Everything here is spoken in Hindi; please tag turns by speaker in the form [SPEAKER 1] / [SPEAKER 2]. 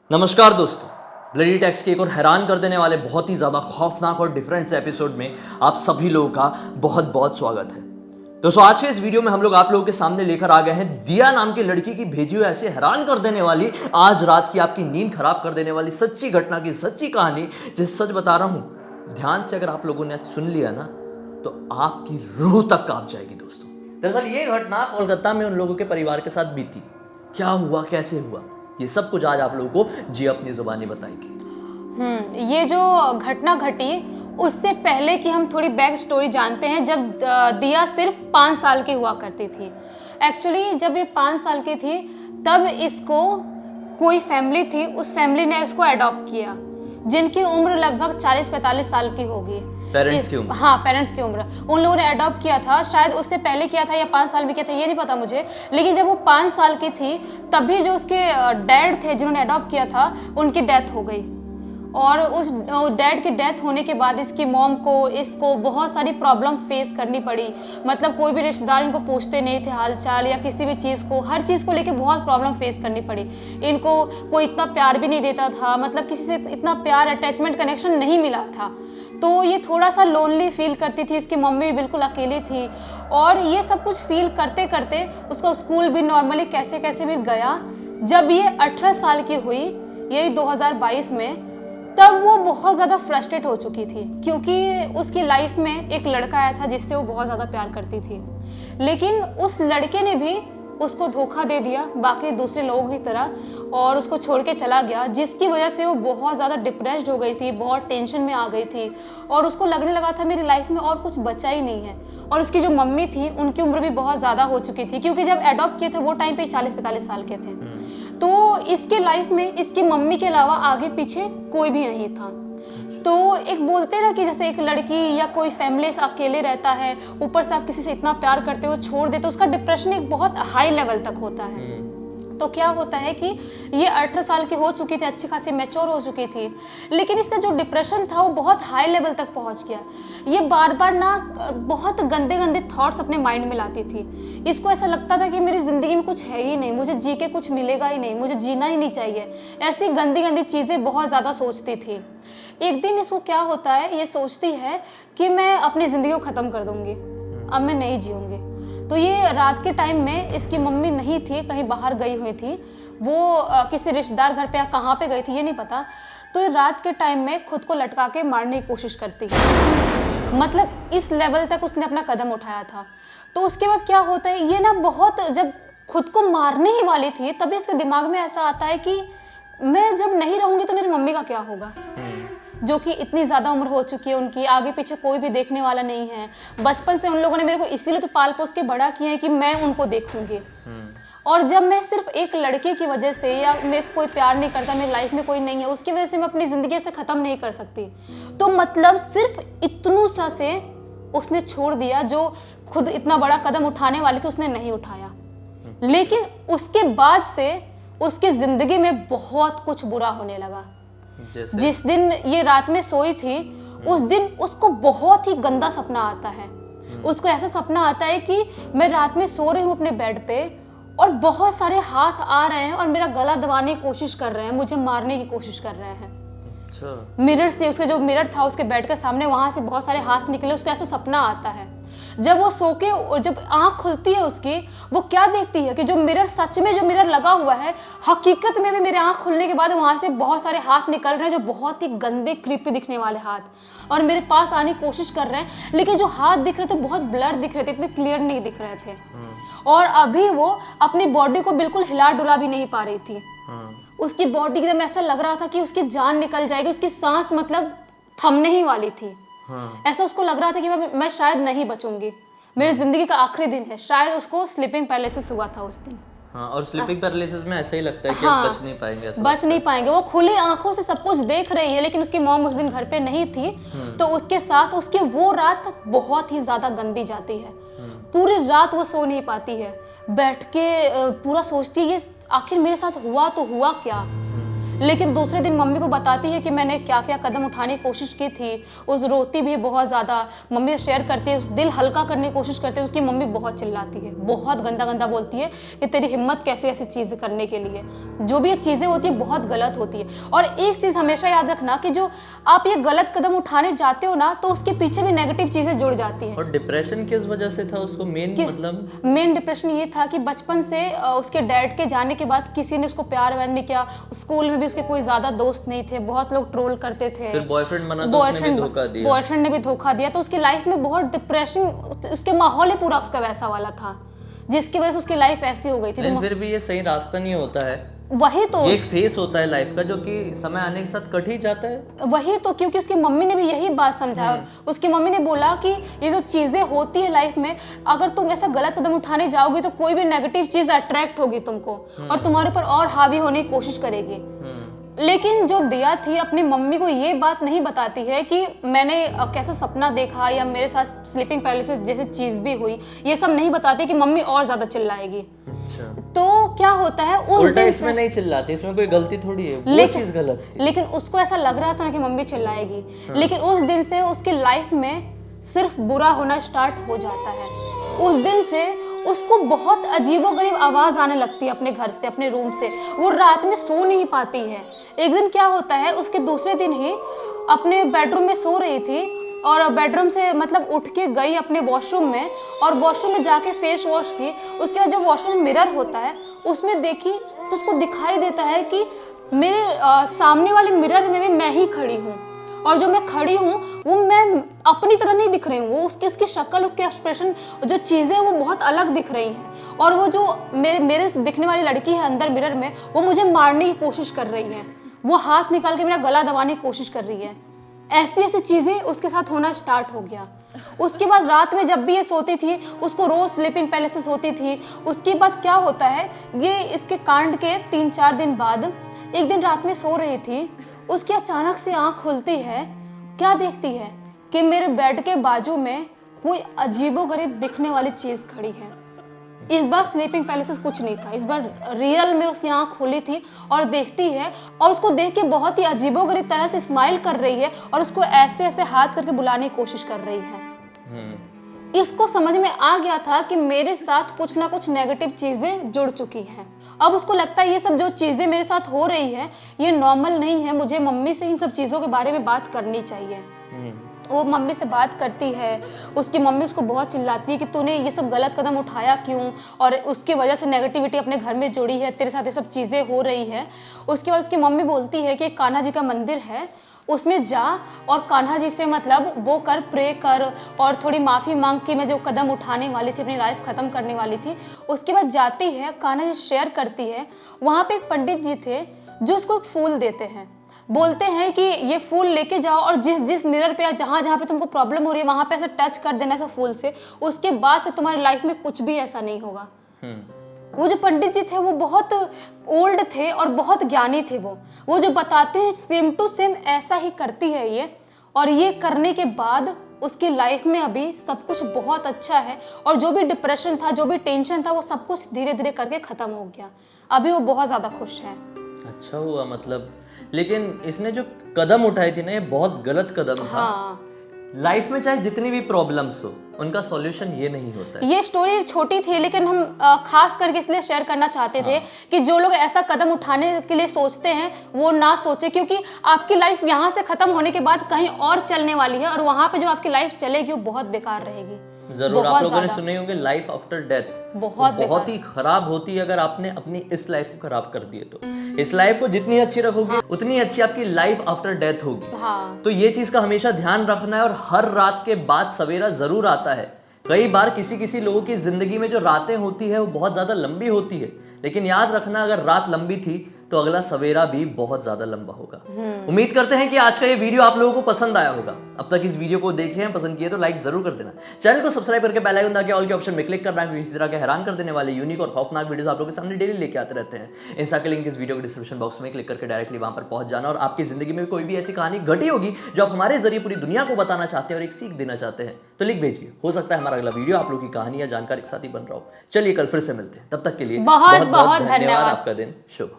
[SPEAKER 1] नमस्कार दोस्तों, ब्लडी टैक्स के एक और हैरान कर देने वाले बहुत ही ज़्यादा खौफनाक और डिफरेंट से एपिसोड में आप सभी लोगों का बहुत बहुत स्वागत है। दोस्तों, आज के इस वीडियो में हम लोग आप लोगों के सामने लेकर आ गए हैं दिया नाम की लड़की की भेजी हुई ऐसे हैरान कर देने वाली, आज रात की आपकी नींद खराब कर देने वाली सच्ची घटना की सच्ची कहानी। जिस सच बता रहा हूँ, ध्यान से अगर आप लोगों ने आज सुन लिया ना तो आपकी रूह तक कांप जाएगी। दोस्तों, दरअसल ये घटना कोलकाता में उन लोगों के परिवार के साथ बीती। क्या हुआ, कैसे हुआ, ये सब कुछ आज आप लोगों को जी अपनी जुबानी बताएगी।
[SPEAKER 2] ये जो घटना घटी उससे पहले कि हम थोड़ी बैक स्टोरी जानते हैं। जब दिया सिर्फ 5 साल की हुआ करती थी। एक्चुअली जब ये 5 साल की थी तब इसको कोई फैमिली थी, उस फैमिली ने इसको अडॉप्ट किया, जिनकी उम्र लगभग 40-45 साल की होगी।
[SPEAKER 1] पेरेंट्स की उम्र?
[SPEAKER 2] हाँ, पेरेंट्स की उम्र। उन लोगों ने अडॉप्ट किया था, शायद उससे पहले किया था या 5 साल भी किया था, ये नहीं पता मुझे। लेकिन जब वो 5 साल की थी तभी जो उसके डैड थे जिन्होंने अडॉप्ट किया था, उनकी डेथ हो गई। और उस डैड की डेथ होने के बाद इसकी मॉम को इसको बहुत सारी प्रॉब्लम फेस करनी पड़ी। मतलब कोई भी रिश्तेदार इनको पूछते नहीं थे हालचाल या किसी भी चीज़ को, हर चीज़ को लेके बहुत प्रॉब्लम फेस करनी पड़ी। इनको कोई इतना प्यार भी नहीं देता था, मतलब किसी से इतना प्यार अटैचमेंट कनेक्शन नहीं मिला था। तो ये थोड़ा सा लोनली फील करती थी। इसकी मम्मी भी बिल्कुल अकेली थी। और ये सब कुछ फील करते करते उसका स्कूल भी नॉर्मली कैसे कैसे भी गया। जब ये 18 साल की हुई, यही 2022 में, तब वो बहुत ज़्यादा फ्रस्ट्रेट हो चुकी थी, क्योंकि उसकी लाइफ में एक लड़का आया था जिससे वो बहुत ज़्यादा प्यार करती थी। लेकिन उस लड़के ने भी उसको धोखा दे दिया बाकी दूसरे लोगों की तरह, और उसको छोड़ के चला गया, जिसकी वजह से वो बहुत ज़्यादा डिप्रेस्ड हो गई थी, बहुत टेंशन में आ गई थी। और उसको लगने लगा था मेरी लाइफ में और कुछ बचा ही नहीं है। और उसकी जो मम्मी थी उनकी उम्र भी बहुत ज़्यादा हो चुकी थी, क्योंकि जब अडॉप्ट किए थे वो टाइम पे 40-45 साल के थे। तो इसके लाइफ में इसकी मम्मी के अलावा आगे पीछे कोई भी नहीं था। तो एक बोलते ना कि जैसे एक लड़की या कोई फैमिली से अकेले रहता है, ऊपर से आप किसी से इतना प्यार करते हो छोड़ देते हो, उसका डिप्रेशन एक बहुत हाई लेवल तक होता है। तो क्या होता है कि ये 18 साल की हो चुकी थी, अच्छी खासी मैच्योर हो चुकी थी, लेकिन इसका जो डिप्रेशन था वो बहुत हाई लेवल तक पहुंच गया। ये बार बार ना बहुत गंदे गंदे थॉट्स अपने माइंड में लाती थी। इसको ऐसा लगता था कि मेरी ज़िंदगी में कुछ है ही नहीं, मुझे जी के कुछ मिलेगा ही नहीं, मुझे जीना ही नहीं चाहिए। ऐसी गंदी गंदी चीज़ें बहुत ज़्यादा सोचती थी। एक दिन इसको क्या होता है, ये सोचती है कि मैं अपनी ज़िंदगी को ख़त्म कर दूँगी, अब मैं नहीं जीऊँगी। तो ये रात के टाइम में इसकी मम्मी नहीं थी, कहीं बाहर गई हुई थी, वो किसी रिश्तेदार घर पे या कहाँ पे गई थी ये नहीं पता। तो ये रात के टाइम में खुद को लटका के मारने की कोशिश करती है। मतलब इस लेवल तक उसने अपना कदम उठाया था। तो उसके बाद क्या होता है, ये ना बहुत जब खुद को मारने ही वाली थी तभी इसके दिमाग में ऐसा आता है कि मैं जब नहीं रहूँगी तो मेरी मम्मी का क्या होगा, जो कि इतनी ज़्यादा उम्र हो चुकी है उनकी, आगे पीछे कोई भी देखने वाला नहीं है। बचपन से उन लोगों ने मेरे को इसीलिए तो पाल पोस के बड़ा किया है कि मैं उनको देखूंगी। और जब मैं सिर्फ एक लड़के की वजह से, या मैं कोई प्यार नहीं करता, मेरी लाइफ में कोई नहीं है, उसकी वजह से मैं अपनी ज़िंदगी से ख़त्म नहीं कर सकती। तो मतलब सिर्फ इतनू सा से उसने छोड़ दिया, जो खुद इतना बड़ा कदम उठाने वाली थी उसने नहीं उठाया। लेकिन उसके बाद से उसकी ज़िंदगी में बहुत कुछ बुरा होने लगा। जिस दिन ये रात में सोई थी उस दिन उसको बहुत ही गंदा सपना आता है। उसको ऐसा सपना आता है कि मैं रात में सो रही हूँ अपने बेड पे और बहुत सारे हाथ आ रहे हैं और मेरा गला दबाने की कोशिश कर रहे हैं, मुझे मारने की कोशिश कर रहे हैं। अच्छा। मिरर से, उसके जो मिरर था उसके बेड के सामने, वहां से बहुत सारे हाथ निकले। उसको ऐसा सपना आता है। जब वो सो के, जब आंख खुलती है उसकी, वो क्या देखती है कि जो मिरर, सच में जो मिरर लगा हुआ है, हकीकत में भी मेरे आंख खुलने के बाद वहां से बहुत सारे हाथ निकल रहे हैं, जो बहुत ही गंदे क्रीपी दिखने वाले हाथ, और मेरे पास आने की कोशिश कर रहे हैं। लेकिन जो हाथ दिख रहे थे बहुत ब्लर दिख रहे थे, इतने क्लियर नहीं दिख रहे थे। और अभी वो अपनी बॉडी को बिल्कुल हिला डुला भी नहीं पा रही थी। उसकी बॉडी एकदम ऐसा लग रहा था कि उसकी जान निकल जाएगी, उसकी सांस मतलब थमने ही वाली थी। ऐसा उसको लग रहा था कि मैं शायद नहीं बचूंगी, मेरी जिंदगी का आखिरी दिन है। शायद उसको स्लीपिंग पैरालिसिस हुआ था उस दिन।
[SPEAKER 1] और स्लीपिंग पैरालिसिस में ऐसा ही लगता है कि अब बच नहीं पाएंगे, ऐसा
[SPEAKER 2] बच नहीं पाएंगे। वो खुली आंखों से सब कुछ देख रही है, लेकिन उसकी मॉम उस दिन घर पे नहीं थी। तो उसके साथ उसकी वो रात बहुत ही ज्यादा गंदी जाती है। पूरी रात वो सो नहीं पाती है, बैठ के पूरा सोचती है ये आखिर मेरे साथ हुआ तो हुआ क्या। लेकिन दूसरे दिन मम्मी को बताती है कि मैंने क्या क्या कदम उठाने की कोशिश की थी। उस रोती भी बहुत ज़्यादा, मम्मी से शेयर करती है, उस दिल हल्का करने की कोशिश करती है। उसकी मम्मी बहुत चिल्लाती है, बहुत गंदा गंदा बोलती है कि तेरी हिम्मत कैसे ऐसी चीज़ करने के लिए। जो भी ये चीज़ें होती है बहुत गलत होती है। और एक चीज़ हमेशा याद रखना कि जो आप ये गलत कदम उठाने जाते हो ना, तो उसके पीछे भी नेगेटिव चीज़ें जुड़ जाती हैं।
[SPEAKER 1] और डिप्रेशन किस वजह से था उसको? मतलब
[SPEAKER 2] मेन डिप्रेशन ये था कि बचपन से उसके डैड के जाने के बाद किसी ने उसको प्यार व्यार नहीं किया। स्कूल में भी उसके कोई ज्यादा दोस्त नहीं थे, बहुत लोग ट्रोल करते थे।
[SPEAKER 1] फिर बॉयफ्रेंड बना तो उसने भी धोखा दिया।
[SPEAKER 2] बॉयफ्रेंड ने भी धोखा दिया, तो उसकी लाइफ में बहुत डिप्रेशन, उसके माहौल ही पूरा उसका वैसा वाला था, जिसकी वजह से उसकी लाइफ ऐसी हो गई थी।
[SPEAKER 1] लेकिन फिर भी ये सही रास्ता नहीं होता है।
[SPEAKER 2] वही तो,
[SPEAKER 1] ये एक फेस होता है लाइफ का जो कि समय आने के साथ कट ही जाता है।
[SPEAKER 2] वही तो, क्योंकि उसकी मम्मी ने भी यही बात समझाया। उसकी मम्मी ने बोला कि ये जो चीजें होती है लाइफ में, अगर तुम ऐसा गलत कदम उठाने जाओगी तो कोई भी नेगेटिव चीज अट्रैक्ट होगी तुमको और तुम्हारे ऊपर और हावी होने की कोशिश करेगी। लेकिन जो दिया थी अपनी मम्मी को ये बात नहीं बताती है कि मैंने कैसा सपना देखा या मेरे साथ स्लीपिंग पैरालिसिस जैसी चीज भी हुई, ये सब नहीं बताती कि मम्मी और ज्यादा चिल्लाएगी।
[SPEAKER 1] अच्छा।
[SPEAKER 2] तो क्या होता है उस
[SPEAKER 1] उल्टा
[SPEAKER 2] दिन
[SPEAKER 1] इसमें नहीं चिल्लाती, इसमें कोई गलती थोड़ी है, वो चीज गलत थी।
[SPEAKER 2] लेकिन उसको ऐसा लग रहा था ना कि मम्मी चिल्लाएगी। लेकिन उस दिन से उसकी लाइफ में सिर्फ बुरा होना स्टार्ट हो जाता है। उस दिन से उसको बहुत अजीबोगरीब आवाज आने लगती है अपने घर से, अपने रूम से। वो रात में सो नहीं पाती है। एक दिन क्या होता है, उसके दूसरे दिन ही अपने बेडरूम में सो रही थी और बेडरूम से मतलब उठ के गई अपने वॉशरूम में, और वॉशरूम में जाके फेस वॉश की। उसके बाद जो वॉशरूम में मिरर होता है उसमें देखी तो उसको दिखाई देता है कि मेरे सामने वाले मिरर में भी मैं ही खड़ी हूँ, और जो मैं खड़ी हूँ वो मैं अपनी तरह नहीं दिख रही हूँ। वो उसकी शक्ल, उसके एक्सप्रेशन, जो चीज़ें वो बहुत अलग दिख रही हैं। और वो जो मेरे दिखने वाली लड़की है अंदर मिरर में, वो मुझे मारने की कोशिश कर रही है। वो हाथ निकाल के मेरा गला दबाने की कोशिश कर रही है। ऐसी ऐसी चीज़ें उसके साथ होना स्टार्ट हो गया। उसके बाद रात में जब भी ये सोती थी उसको रोज स्लीपिंग पैरालिसिस होती थी। उसके बाद क्या होता है, ये इसके कांड के 3-4 दिन बाद एक दिन रात में सो रही थी, उसकी अचानक से आंख खुलती है। क्या देखती है कि मेरे बेड के बाजू में कोई अजीबोगरीब दिखने वाली चीज खड़ी है। इस बार स्लीपिंग पैरालिसिस कुछ नहीं था, इस बार रियल में उसकी आंख खुली थी और देखती है, और उसको देख के बहुत ही अजीबोगरीब तरह से स्माइल कर रही है और उसको ऐसे ऐसे हाथ करके बुलाने की कोशिश कर रही है। इसको समझ में आ गया था कि मेरे साथ कुछ ना कुछ नेगेटिव चीजें जुड़ चुकी हैं। अब उसको लगता है ये सब जो चीजें मेरे साथ हो रही है ये नॉर्मल नहीं है, मुझे मम्मी से इन सब चीजों के बारे में बात करनी चाहिए। वो मम्मी से बात करती है। उसकी मम्मी उसको बहुत चिल्लाती है कि तूने ये सब गलत कदम उठाया क्यों, और उसकी वजह से नेगेटिविटी अपने घर में जुड़ी है, तेरे साथ ये सब चीज़ें हो रही है। उसके बाद उसकी मम्मी बोलती है कि कान्हा जी का मंदिर है, उसमें जा और कान्हा जी से मतलब वो कर, प्रे कर और थोड़ी माफ़ी मांग कि मैं जो कदम उठाने वाली थी, अपनी लाइफ ख़त्म करने वाली थी। उसके बाद जाती है, कान्हा जी शेयर करती है। वहाँ पे एक पंडित जी थे जो उसको एक फूल देते हैं, बोलते हैं कि ये फूल लेके जाओ और जिस जिस मिरर पे या जहाँ जहाँ पे तुमको प्रॉब्लम हो रही है वहाँ पे ऐसे टच कर देना ऐसा फूल से, उसके बाद से तुम्हारी लाइफ में कुछ भी ऐसा नहीं होगा। वो जो पंडित जी थे वो बहुत ओल्ड थे और बहुत ज्ञानी थे। वो जो बताते हैं सेम टू सेम ऐसा ही करती है ये, और ये करने के बाद उसकी लाइफ में अभी सब कुछ बहुत अच्छा है, और जो भी डिप्रेशन था, जो भी टेंशन था, वो सब कुछ धीरे धीरे करके खत्म हो गया। अभी वो बहुत ज्यादा खुश है।
[SPEAKER 1] अच्छा हुआ मतलब, लेकिन इसने जो कदम उठाई थी ना ये बहुत गलत कदम था।
[SPEAKER 2] हाँ,
[SPEAKER 1] लाइफ में चाहे जितनी भी प्रॉब्लम्स हो उनका सॉल्यूशन ये नहीं होता है।
[SPEAKER 2] ये स्टोरी छोटी थी लेकिन हम खास करके इसलिए शेयर करना चाहते थे कि जो लोग ऐसा कदम उठाने के लिए सोचते हैं वो ना सोचे, क्योंकि आपकी लाइफ यहाँ से खत्म होने के बाद कहीं और चलने वाली है, और वहाँ पे जो आपकी लाइफ चलेगी वो बहुत बेकार रहेगी।
[SPEAKER 1] जरूर आप लोगों ने सुने होंगे लाइफ आफ्टर डेथ,
[SPEAKER 2] बहुत
[SPEAKER 1] ही खराब होती है अगर आपने अपनी इस लाइफ को खराब कर दिए तो। इस लाइफ को जितनी अच्छी रखोगे उतनी अच्छी आपकी लाइफ आफ्टर डेथ होगी। तो ये चीज का हमेशा ध्यान रखना है, और हर रात के बाद सवेरा जरूर आता है। कई बार किसी लोगों की जिंदगी में जो रातें होती है वो बहुत ज्यादा लंबी होती है, लेकिन याद रखना अगर रात लंबी थी तो अगला सवेरा भी बहुत ज्यादा लंबा होगा। उम्मीद करते हैं कि आज का ये वीडियो आप लोगों को पसंद आया होगा। अब तक इस वीडियो को देखे हैं, पसंद किए तो लाइक जरूर कर देना। चैनल को सब्सक्राइब करके बेल आइकन दबा के ऑल के ऑप्शन में क्लिक करना है। इसी तरह के हैरान कर देने वाले यूनिक और खौफनाक वीडियोस आप लोगों के सामने डेली लेके आते रहते हैं। इंस्टा के लिंक इस वीडियो के डिस्क्रिप्शन बॉक्स में क्लिक करके डायरेक्टली वहां पर पहुंच जाना, और आपकी जिंदगी में कोई भी ऐसी कहानी घटी होगी जो आप हमारे जरिए पूरी दुनिया को बताना चाहते हैं और एक सीख देना चाहते हैं तो लिख भेजिए। हो सकता है हमारा अगला वीडियो आप लोगों की कहानी या जानकारी के साथ ही बन रहा हो। चलिए कल फिर से मिलते हैं, तब तक के लिए बहुत बहुत धन्यवाद। आपका दिन शुभ।